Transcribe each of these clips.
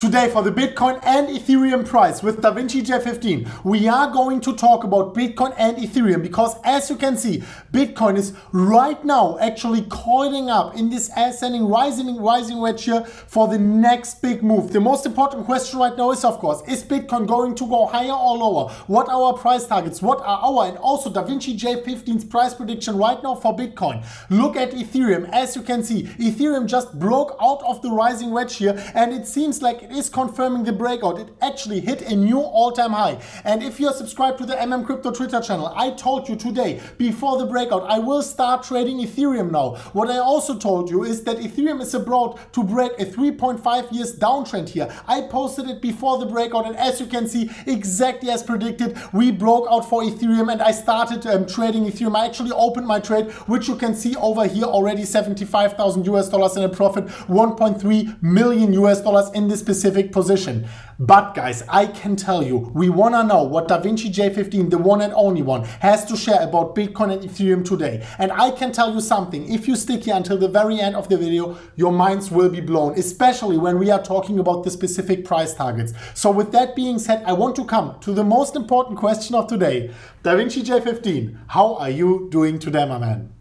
Today for the Bitcoin and Ethereum price with DaVinci J15, we are going to talk about Bitcoin and Ethereum because as you can see, Bitcoin is right now actually coiling up in this ascending, rising wedge here for the next big move. The most important question right now is, of course, is Bitcoin going to go higher or lower? What are our price targets? What are our and also DaVinci J15's price prediction right now for Bitcoin? Look at Ethereum. As you can see, Ethereum just broke out of the rising wedge here and it seems like it is confirming the breakout. It actually hit a new all-time high. And if you're subscribed to the MMCrypto Twitter channel, I told you today, before the breakout, I will start trading Ethereum now. What I also told you is that Ethereum is about to break a 3.5 years downtrend here. I posted it before the breakout and as you can see, exactly as predicted, we broke out for Ethereum and I started trading Ethereum. I actually opened my trade, which you can see over here already, $75,000 in a profit, 1.3 million US dollars in this specific position. But guys, I can tell you, we want to know what DaVinci J15, the one and only one, has to share about Bitcoin and Ethereum today. And I can tell you something, if you stick here until the very end of the video, your minds will be blown, especially when we are talking about the specific price targets. So with that being said, I want to come to the most important question of today. DaVinci J15, how are you doing today, my man?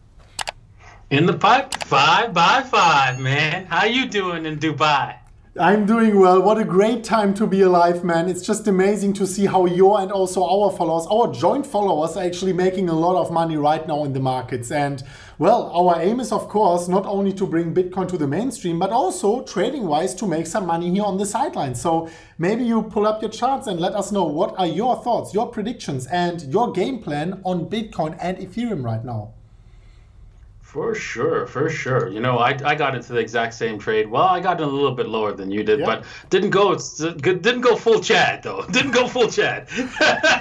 In the pipe, 5 by 5, man. How you doing in Dubai? I'm doing well. What a great time to be alive, man. It's just amazing to see how your and also our followers, our joint followers, are actually making a lot of money right now in the markets. And well, our aim is of course not only to bring Bitcoin to the mainstream, but also trading wise to make some money here on the sidelines. So maybe you pull up your charts and let us know what are your thoughts, your predictions and your game plan on Bitcoin and Ethereum right now. For sure, for sure. You know, I got into the exact same trade. Well, I got in a little bit lower than you did, but didn't go full Chad though. Didn't go full Chad.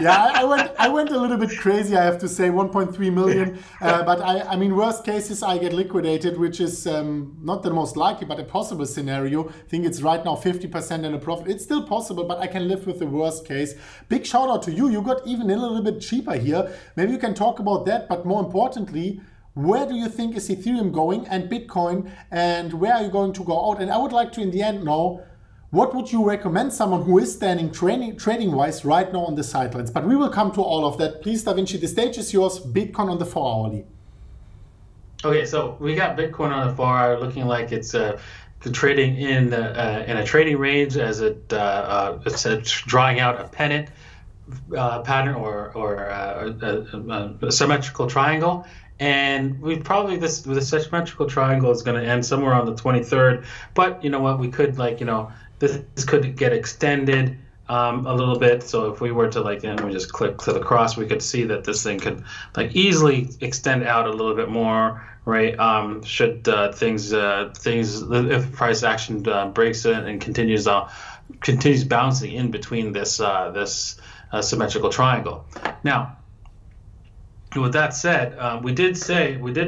Yeah, I went a little bit crazy, I have to say, 1.3 million. But I mean, worst cases I get liquidated, which is not the most likely, but a possible scenario. I think it's right now 50% in a profit. It's still possible, but I can live with the worst case. Big shout out to you. You got even a little bit cheaper here. Maybe you can talk about that, but more importantly, where do you think is Ethereum going and Bitcoin, and where are you going to go out? And I would like to, in the end, know what would you recommend someone who is standing trading-wise right now on the sidelines? But we will come to all of that. Please, DaVinci, the stage is yours. Bitcoin on the 4-hourly. Okay, so we got Bitcoin on the 4-hour looking like it's trading in a trading range as it's drawing out a pennant pattern or a symmetrical triangle. And we probably the symmetrical triangle is going to end somewhere on the 23rd. But you know what? We could this could get extended a little bit. So if we were to and we just click to the cross, we could see that this thing could easily extend out a little bit more, right? Should if price action breaks it and continues bouncing in between this symmetrical triangle. Now, with that said, we did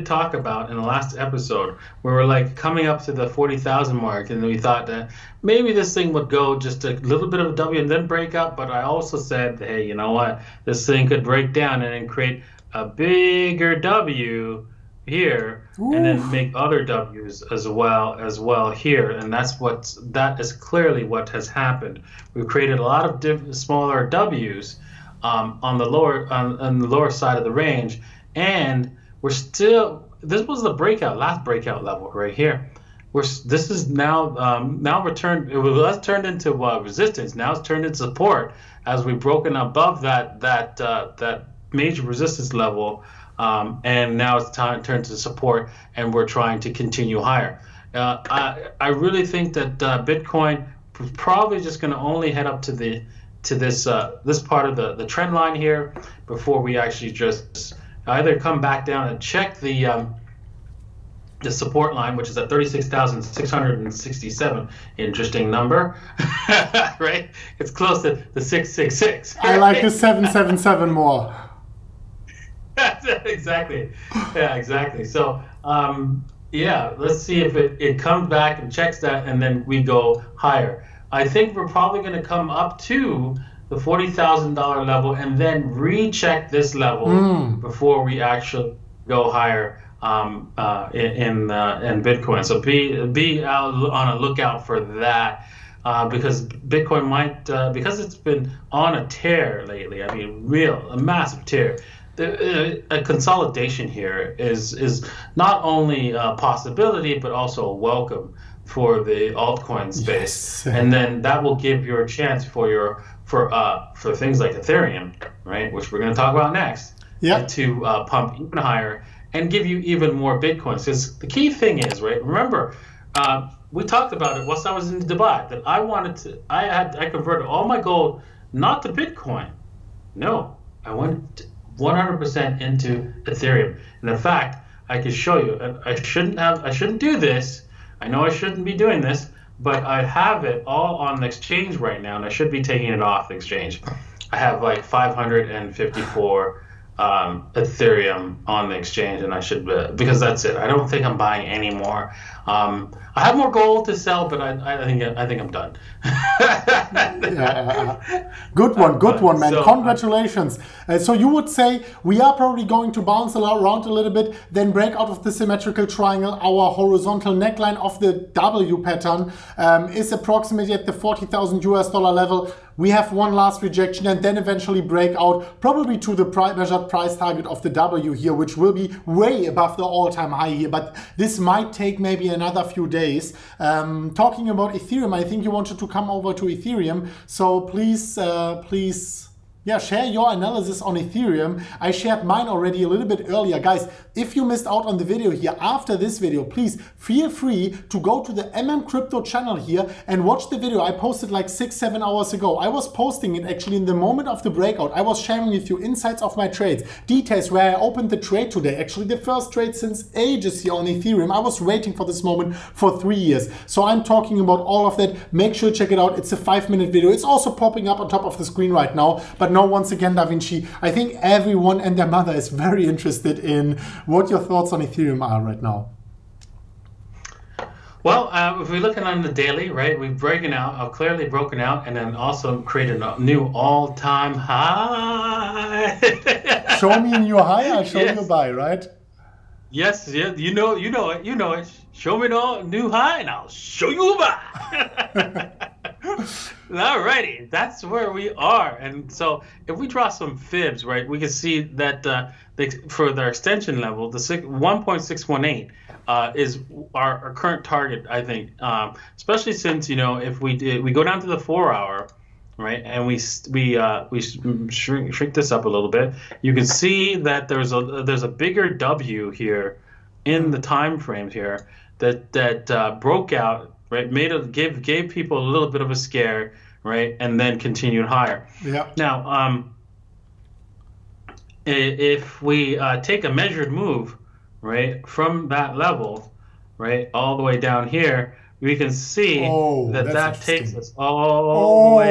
talk about in the last episode where we're coming up to the 40,000 mark, and we thought that maybe this thing would go just a little bit of a W and then break up. But I also said, hey, you know what? This thing could break down and then create a bigger W here. Ooh. And then make other W's as well here, and that is clearly what has happened. We've created a lot of smaller W's on the lower side of the range, and we're still. This was the last breakout level right here. This is now returned. It was turned into resistance. Now it's turned into support as we've broken above that major resistance level, and now it's turned to support, and we're trying to continue higher. I really think that Bitcoin is probably just going to only head up to this part of the trend line here before we actually just either come back down and check the support line, which is at 36,667. Interesting number, right? It's close to the 666. I like the 777 more. Exactly. Yeah, exactly. So yeah, let's see if it comes back and checks that, and then we go higher. I think we're probably going to come up to the $40,000 level and then recheck this level before we actually go higher in Bitcoin. So be on a lookout for that. because Bitcoin might, because it's been on a tear lately. I mean, a massive tear. A consolidation here is not only a possibility but also a welcome for the altcoin space, and then that will give you a chance for things like Ethereum, right, which we're going to talk about next, to pump even higher and give you even more Bitcoins. Because the key thing is, right, remember, we talked about it whilst I was in Dubai, that I converted all my gold not to Bitcoin. No, I went 100% into Ethereum. And in fact, I can show you, I shouldn't do this. I know I shouldn't be doing this, but I have it all on the exchange right now, and I should be taking it off the exchange. I have like 554 Ethereum on the exchange, and I should, because that's it. I don't think I'm buying any more. I have more gold to sell, but I think I'm done. Good one, man. So, congratulations. So you would say we are probably going to bounce around a little bit, then break out of the symmetrical triangle. Our horizontal neckline of the W pattern is approximately at the $40,000 level. We have one last rejection and then eventually break out probably to the measured price target of the W here, which will be way above the all-time high here. But this might take maybe another few days. Talking about Ethereum, I think you wanted to come over to Ethereum. So please, share your analysis on Ethereum. I shared mine already a little bit earlier. Guys, if you missed out on the video here after this video, please feel free to go to the MMCrypto channel here and watch the video I posted like 6-7 hours ago. I was posting it actually in the moment of the breakout. I was sharing with you insights of my trades, details where I opened the trade today. Actually, the first trade since ages here on Ethereum. I was waiting for this moment for 3 years. So I'm talking about all of that. Make sure to check it out. It's a 5-minute video. It's also popping up on top of the screen right now. But now, once again, Da Vinci, I think everyone and their mother is very interested in what your thoughts on Ethereum are right now. Well, if we're looking on the daily, right, we've clearly broken out, and then also created a new all-time high. Show me a new high, I'll show you a buy, right? Yes, you know it. Show me the new high, and I'll show you a buy. Alrighty, that's where we are. And so if we draw some fibs, right, we can see that for their extension level, the 1.618 is our current target, I think, especially since, if we go down to the 4-hour, right, and we shrink this up a little bit, you can see that there's a bigger W here in the time frames here that broke out, right, gave people a little bit of a scare, right, and then continued higher. Yeah. Now, if we take a measured move, right, from that level, right, all the way down here, we can see that takes us all the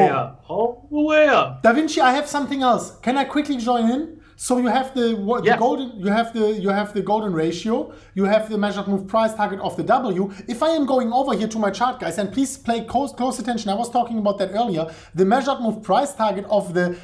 way up, Da Vinci, I have something else. Can I quickly join in? So you have the golden ratio, you have the measured move price target of the W. If I am going over here to my chart, guys, and please pay close attention, I was talking about that earlier. The measured move price target of the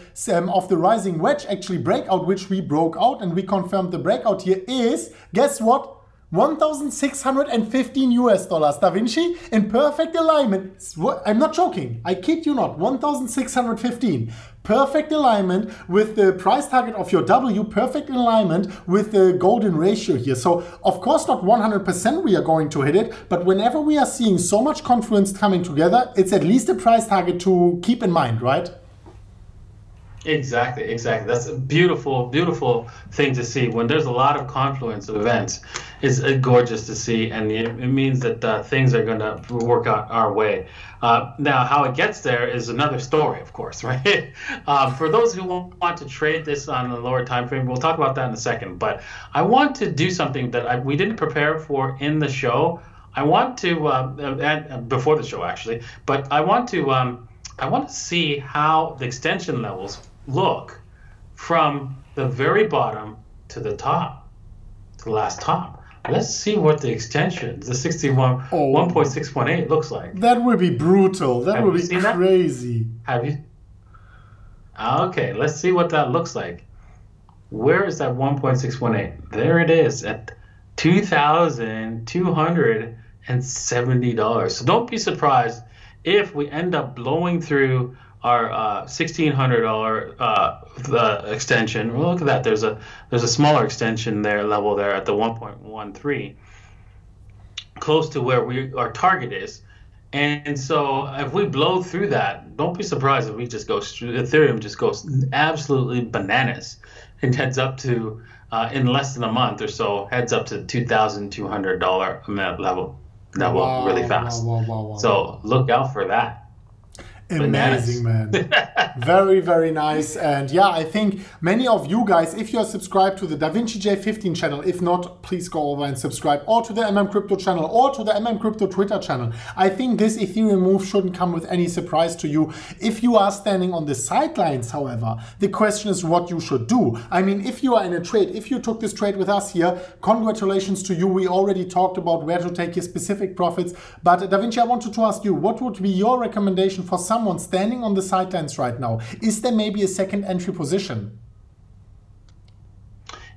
rising wedge actually breakout, which we broke out and we confirmed the breakout here, is, guess what? $1,615 Da Vinci in perfect alignment. I'm not joking. I kid you not. 1,615. Perfect alignment with the price target of your W. Perfect alignment with the golden ratio here. So of course not 100% we are going to hit it, but whenever we are seeing so much confluence coming together, it's at least a price target to keep in mind, right? Exactly. That's a beautiful thing to see. When there's a lot of confluence of events, it's gorgeous to see, and it means that things are going to work out our way. Now, how it gets there is another story, of course, right? For those who want to trade this on a lower time frame, we'll talk about that in a second. But I want to do something that we didn't prepare for in the show. I want to, and before the show actually, but I want to see how the extension levels look from the very bottom to the top, to the last top. Let's see what the extension, the 1.618 looks like. That would be brutal. That would be crazy. Have you? Okay, let's see what that looks like. Where is that 1.618? There it is at $2,270. So don't be surprised if we end up blowing through our $1,600 extension, well, look at that. There's a smaller extension there, level there at the 1.13, close to where our target is. And so if we blow through that, don't be surprised if we just go Ethereum just goes absolutely bananas and heads up to in less than a month or so, heads up to $2,200 level Wow, really fast. wow. So look out for that. Amazing, man. Very, very nice. And yeah, I think many of you guys, if you're subscribed to the DaVinci J15 channel, if not, please go over and subscribe, or to the MMCrypto channel, or to the MMCrypto Twitter channel. I think this Ethereum move shouldn't come with any surprise to you. If you are standing on the sidelines, however, the question is what you should do. I mean, if you are in a trade, if you took this trade with us here, congratulations to you. We already talked about where to take your specific profits. But DaVinci, I wanted to ask you, what would be your recommendation for someone standing on the sidelines right now? Is there maybe a second entry position?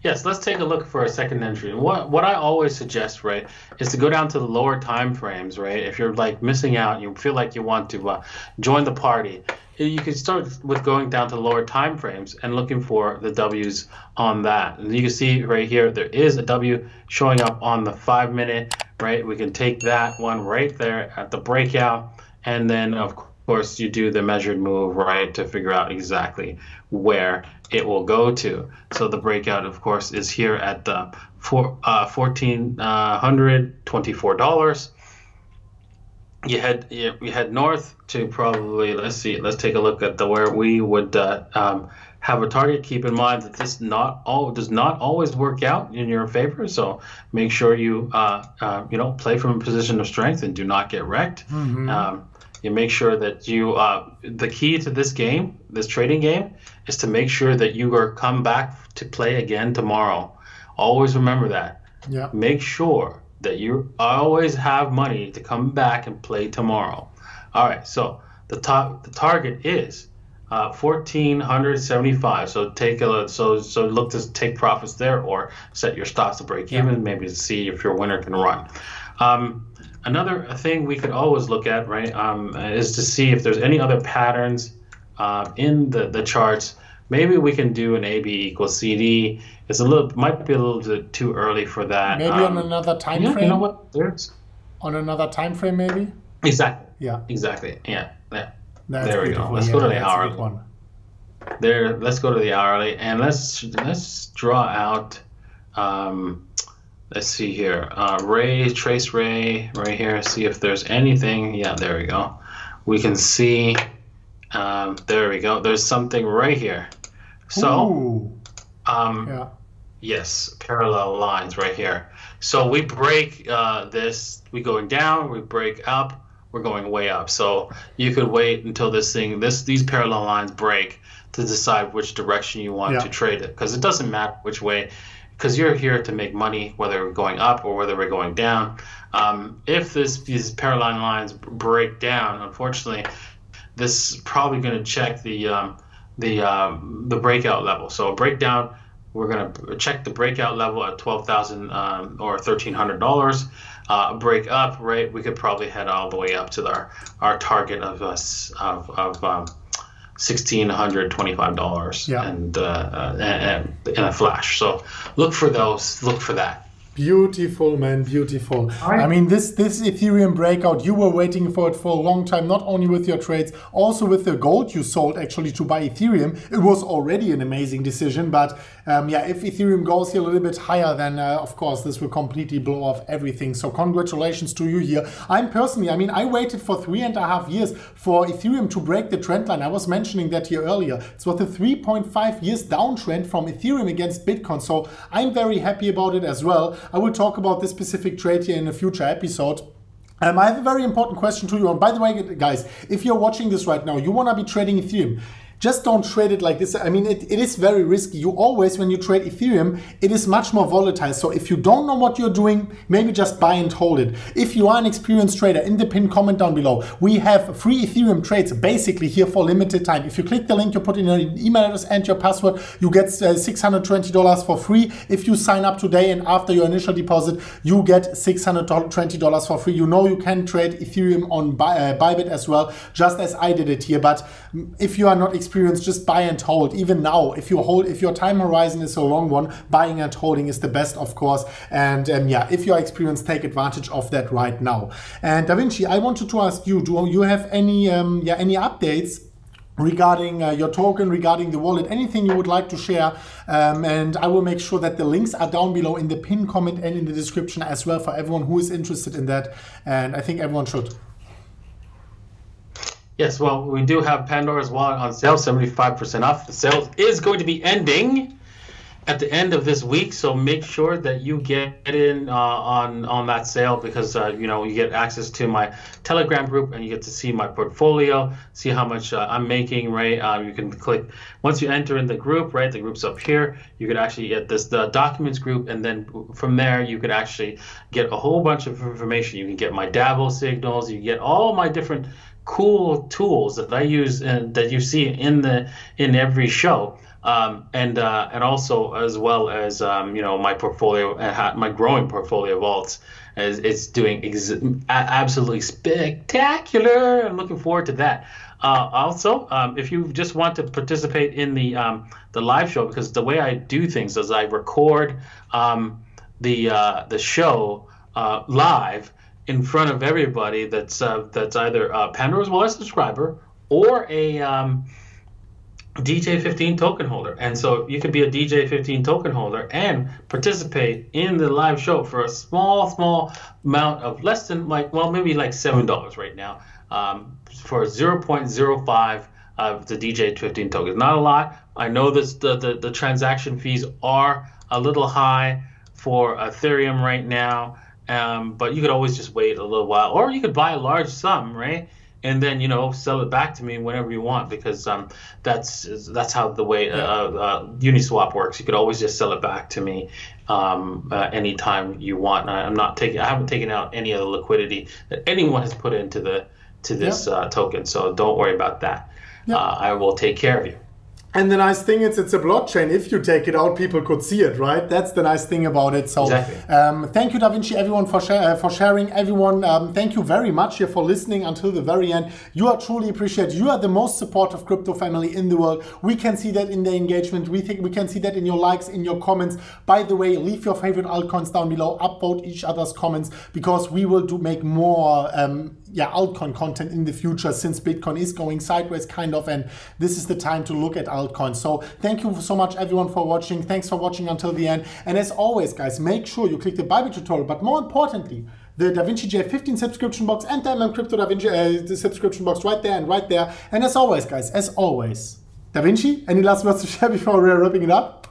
Yes, let's take a look for a second entry. What I always suggest, right, is to go down to the lower time frames, right? If you're like missing out, you feel like you want to join the party, you can start with going down to lower time frames and looking for the W's on that. And you can see right here, there is a W showing up on the 5-minute, right? We can take that one right there at the breakout, and then of course you do the measured move, right, to figure out exactly where it will go to. So the breakout, of course, is here at the $1,424. You head north to probably, let's take a look at where we would have a target. Keep in mind that this does not always work out in your favor, so make sure you play from a position of strength and do not get wrecked. You make sure that you the key to this game, this trading game, is to make sure that you are come back to play again tomorrow. Always remember that. Yeah. Make sure that you always have money to come back and play tomorrow. All right, so the target is 1,475. So look to take profits there, or set your stops to break even, maybe to see if your winner can run. Another thing we could always look at, right, is to see if there's any other patterns in the charts. Maybe we can do an AB equals CD. Might be a little bit too early for that. Maybe on another time frame. You know what? On another time frame, maybe. Exactly. Yeah. Exactly. Yeah. There we go. Let's go to the hourly. Let's go to the hourly, and let's draw out. Let's see here. Trace ray right here. See if there's anything. Yeah, there we go. We can see. There we go. There's something right here. So, yes, parallel lines right here. So we break this. We going down. We break up. We're going way up. So you could wait until these parallel lines break to decide which direction you want to trade it, because it doesn't matter which way, because you're here to make money whether we're going up or whether we're going down. If these parallel lines break down, unfortunately, this is probably going to check the breakout level. So a breakdown, we're going to check the breakout level at $12,000 or $1,300. Break up, right? We could probably head all the way up to our target of $1,625 and in a flash. So look for those. Look for that. Beautiful, man, beautiful. Right. I mean, this Ethereum breakout, you were waiting for it for a long time, not only with your trades, also with the gold you sold actually to buy Ethereum. It was already an amazing decision, but if Ethereum goes here a little bit higher, then of course this will completely blow off everything. So congratulations to you here. I waited for 3.5 years for Ethereum to break the trend line. I was mentioning that here earlier. It's what the 3.5 years downtrend from Ethereum against Bitcoin. So I'm very happy about it as well. I will talk about this specific trade here in a future episode. I have a very important question to you. And by the way, guys, if you're watching this right now, you want to be trading Ethereum, just don't trade it like this. I mean, it is very risky. You always, when you trade Ethereum, it is much more volatile. So if you don't know what you're doing, maybe just buy and hold it. If you are an experienced trader, in the pinned comment down below, we have free Ethereum trades basically here for limited time. If you click the link, you put in your email address and your password, you get $620 for free. If you sign up today and after your initial deposit, you get $620 for free. You know you can trade Ethereum on Bybit as well, just as I did it here. But if you are not experienced, just buy and hold. Even now, if your time horizon is a long one, buying and holding is the best, of course. And yeah, if you're experienced, take advantage of that right now. And Da Vinci, I wanted to ask you, do you have any updates regarding your token, regarding the wallet, anything you would like to share? And I will make sure that the links are down below in the pinned comment and in the description as well for everyone who is interested in that. And I think everyone should. Yes, well, we do have Pandora's Wallet on sale, 75% off. The sale is going to be ending at the end of this week, so make sure that you get in on that sale, because you know, you get access to my Telegram group and you get to see my portfolio, see how much I'm making, right? You can click, once you enter in the group, right, the group's up here, you could actually get the documents group, and then from there you could actually get a whole bunch of information. You can get my Dabo signals, you get all my different cool tools that I use and that you see in every show, and also as well as you know, my portfolio, my growing portfolio of alts, as it's doing absolutely spectacular. I'm looking forward to that. Also, if you just want to participate in the live show, because the way I do things is I record the show live in front of everybody that's either a Pandora's Wallet subscriber or a DJ15 token holder. And so you could be a DJ15 token holder and participate in the live show for a small amount of less than, like, well, maybe like $7 right now, for 0.05 of the DJ15 tokens. Not a lot. I know this, the transaction fees are a little high for Ethereum right now. But you could always just wait a little while, or you could buy a large sum, right, and then, you know, sell it back to me whenever you want, because that's how the way Uniswap works. You could always just sell it back to me anytime you want. I haven't taken out any of the liquidity that anyone has put into this token, so don't worry about that. I will take care of you. And the nice thing is, it's a blockchain. If you take it out, people could see it, right? That's the nice thing about it. So exactly. Thank you, Da Vinci, everyone, for sharing. Everyone, thank you very much here for listening until the very end. You are truly appreciated. You are the most supportive crypto family in the world. We can see that in the engagement. We can see that in your likes, in your comments. By the way, leave your favorite altcoins down below. Upvote each other's comments, because we will make more altcoin content in the future, since Bitcoin is going sideways kind of, and this is the time to look at altcoins. So thank you so much, everyone, for watching. Thanks for watching until the end. And as always, guys, make sure you click the Bybit tutorial, but more importantly, the Da Vinci J15 subscription box and the MMCrypto Da Vinci the subscription box right there and right there. And as always, guys, as Da Vinci, any last words to share before we're wrapping it up?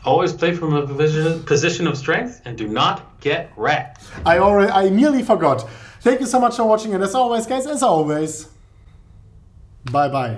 Always play from a position of strength and do not get wrecked. I nearly forgot. Thank you so much for watching, and as always, guys, bye-bye.